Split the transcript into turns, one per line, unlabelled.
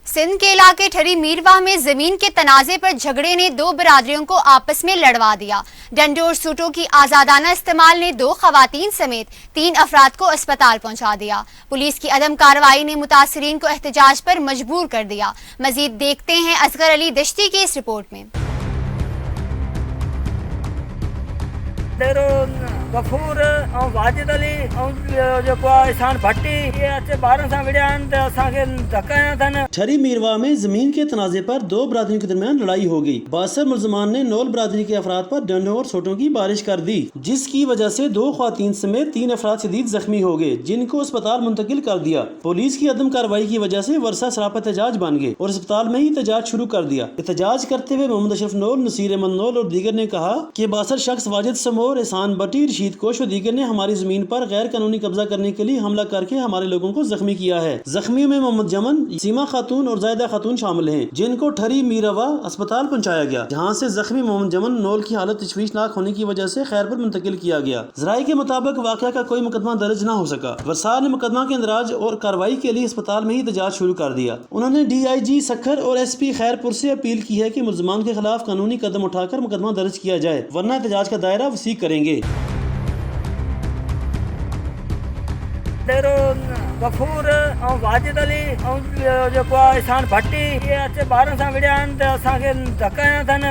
सिंध के इलाके ठरी मीरवाह में जमीन के तनाजे पर झगड़े ने दो बरादरियों को आपस में लड़वा दिया। डंडोर सूटों की आजादाना इस्तेमाल ने दो खवातीन समेत 3 अफराद को अस्पताल पहुंचा दिया। पुलिस की अदम कार्रवाई ने मुतासरीन को एहतजाज पर मजबूर कर दिया। मजीद देखते हैं असगर अली दश्ती की इस रिपोर्ट में।
गफूर और वाजिद अली और जो इसान भट्टी ये अच्छे 12 सां विड़िया आहिनि त असांखे धकाया अथनि।
ठरी मीरवाह में जमीन के तनाजे पर दो बरादरियों के दरमियान लड़ाई हो गई। बासर मुलजमान ने नौल बरादरी के अफराद पर डंडों और सोटों की बारिश कर दी, जिसकी वजह से 2 ख्वातीन समेत 3 अफराद शदीद जख्मी हो गए, जिनको अस्पताल मुंतकिल कर दिया। पुलिस की अदम कार्रवाई की वजह से वर्षा सरापा एहतजाज बन गए और अस्पताल में ही एहतजाज शुरू कर दिया। एहतजाज करते हुए मोहम्मद अशरफ नौल, नसीर अहमद नौल और दीगर ने कहा कि बासर शख्स वाजिद समोर, एहसान भट्टी, रशीद कोश और दीगर ने हमारी जमीन पर गैर कानूनी कब्जा करने के लिए हमला करके हमारे लोगों को जख्मी किया है। जख्मियों में मोहम्मद जमन, सीमा खातून और जायदा खातून शामिल हैं, जिनको ठरी मीरवाह अस्पताल पहुंचाया गया, जहां से जख्मी मोहम्मद जमन नौल की हालत तशवीशनाक होने की वजह से खैर पर मुंतकिल किया गया। जराये के मुताबिक वाकया का कोई मुकदमा दर्ज न हो सका। वरसार ने मुकदमा के इंदराज और कार्रवाई के लिए अस्पताल में ही एहतजाज शुरू कर दिया। उन्होंने DIG सखर और SP खैरपुर से अपील की है कि मुलजमान के खिलाफ कानूनी कदम उठाकर मुकदमा दर्ज किया जाए, वरना एहतजाज का दायरा वसी करेंगे।
गफूर और वाजिद अली और जो इसान भट्टी ये अच्छे 12 सां विड़िया आहिनि त असांखे धकाया अथनि।